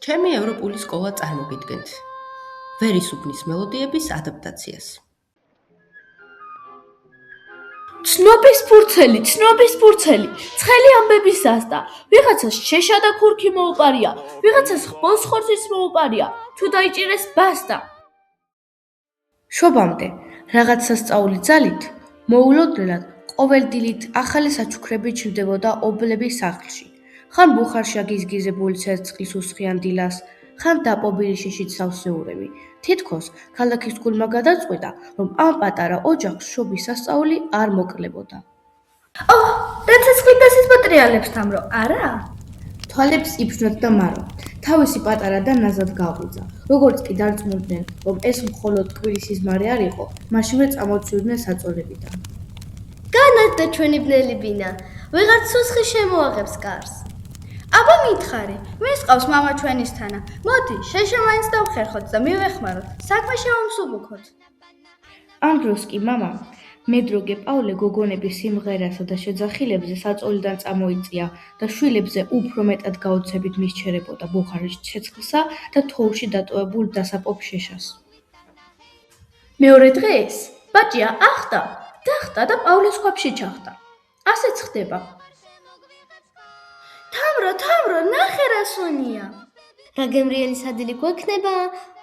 ჩემი ევროპული სკოლა წარმოგიდგენთ. ვერისუბნის მელოდიების ადაპტაციას. ცნობის ფურცელი, ცხელი ამბების ასტა. ვიღაცას შეშა და ქურქი მოუპარია, ვიღაცას ხბოს ხორცის მოუპარია, თუ დაიჭირეს ბასტა. შობამდე, რაღაც სასწაული ძალით, მოულოდნელად, ყოველ დილით ახალი საჩუქრები ჩნდებოდა ობლების სახლში. ხან ბუხარში აგიზგიზებული ცეცხლის უსხიან დილას, ხან დაპობილი შიშით სავსეურები. თითქოს ქალაქის გულმა გადაწყვიტა, რომ ამ პატარა ოჯახს შობის სასწაული არ მოკლებოდა. რა ცეცხლით დასისპატრიალებს თამრო, არა? თვალებს იფშნოდა მარო, თავისი პატარა და ნაზად გაღვიძა. როგორც კი დარწმუნდნენ, რომ ეს მხოლოდ ტკბილის სიზმარი არ იყო, მაშინვე წამოციუდნენ საწოლებიდან. განადგა ჩვენი ბნელი ბინა, ვიღარც სუსხი შემოაღებს კარს. აბა მითხარი, ვინც ყავს მამა ჩვენისთანა, მოდი, შეშა მაინც დავხერხოთ და მივეხმაროთ, საქმე შევამსუბუქოთ. ამ დროს კი მამამ, მედროგე პავლე გოგონების სიმღერასა და შეძახილებზე საწოლიდან წამოიწია და შვილებზე უფრო მეტად გაოცებით მისჩერებოდა ბუხარის ცეცხლსა და თოვლში დატოვებულ დასაპობ შეშას. მეორე დღეს ბაჭია ახტა, დახტა და პავლეს ქვაბში ჩახტა. ასეც ხდება. თამრო, ნახე რა სუნია. რა გემრიელი სადილი გვექნება,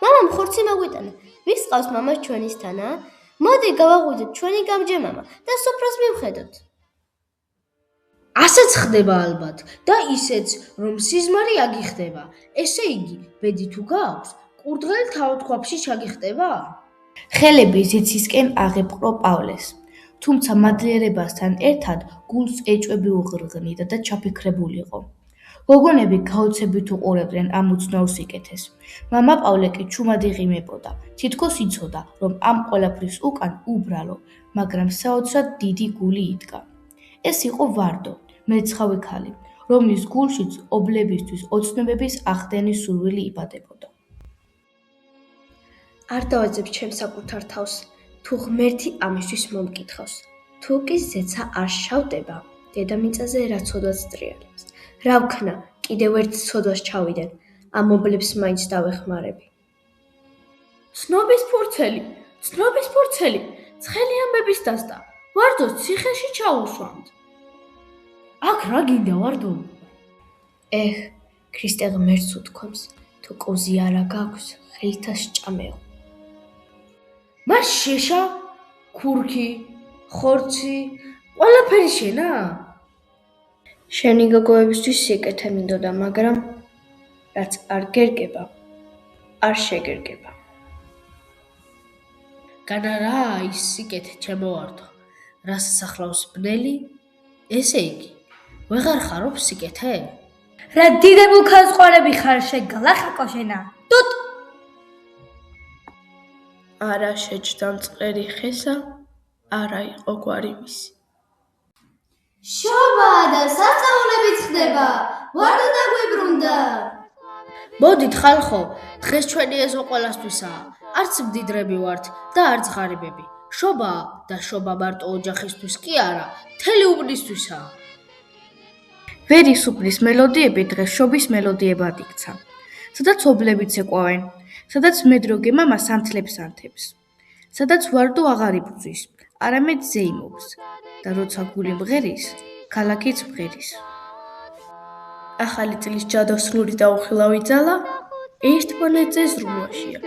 მამამ ხორცი მაგვიტანა. ვის ყავს მამას ჩვენისთანა? მოდი გავაღვიძოთ ჩვენი გამჯემამა და სუფრას მივხედოთ. ასეც ხდება ალბათ და ისეც, რომ სიზმარი აგიხდება. ესე იგი, ბედი თუ გაქვს, კურდღელი თავად ქვაბში ჩაგიხდება? ხელები ზეცისკენ აღეპყრო პავლეს, თუმცა მადლიერებასთან ერთად გულს ეჭვები უღრღნიდა და ჩაფიქრებულიყო. გოგონები გაოცებით უყურებდნენ ამ უცნაურ სიკეთეს. მამა პავლე კი ჩუმად იღიმებოდა, თითქოს იცოდა, რომ ამ ყველაფრის უკან უბრალო, მაგრამ საოცრად დიდი გული იდგა. ეს იყო ვარდო, მეცხრე ქალი, რომლის გულშიც ობლებისთვის ოცნებების ახდენის სურვილი იბადებოდა. არ დავაძებ ჩემს საკუთარ თავს, თუ ღმერთი ამისთვის მომკითხავს. თუ კი ზეცა არ შავდება, დედამიწაზე რა ცოდვაც ტრიალებს. რა ვქნა, კიდევ ერთ ცოდვას ჩავიდენ, ამ ობლებს მაინც დავეხმარები. ცნობის ფურცელი, ცხელი ამბების დასტა. ვარდოს ციხეში ჩაუშვამთ. აქ რა გინდა ვარდო? ქრისტე ღმერთს უთქვამს, თუ კოზი არა გაქვს, ხელთა სჭამეო. მას შეშა, ქურქი, ხორცი, ყველაფერი შენა? შენი გოგოებისთვის სიკეთე მინდოდა, მაგრამ რაც არ გერგება, არ შეგერგება. განა რა ის სიკეთე ჩემოვარდო, რას ასახლავს ბნელი? ესე იგი, ვეღარ ხარობ სიკეთე? რა დიდებულ ქალსყარები ხარ შეგალახაკო შენა. ტუტ! არა შეჯდა მწყერი ხესა, არა იყო გვარი მისი. შობა და სასწაულებიც ხდება, ვარდო დაგვიბრუნდა. მოდით ხალხო, დღეს ჩვენი ეზო ყველასთვისაა. არც მდიდრები ვართ და არც ღარიბები. შობა და შობა მარტო ოჯახისთვის კი არა, მთელი უბნისთვისაა. ვერისუბნის მელოდიები დღეს შობის მელოდიებად იქცა. სადაც ობლებიც ეკვავენ, სადაც მედროგე მამა სანთლებს ანთებს, სადაც ვარდო აღარ იბრძვის, არამედ ზეიმობს და როცა გული მღერის, ქალაქიც მღერის. ახალი წლის ჯადოსნური დაუხილავი ძალა ერთმანეთზე ზრუნვაშია.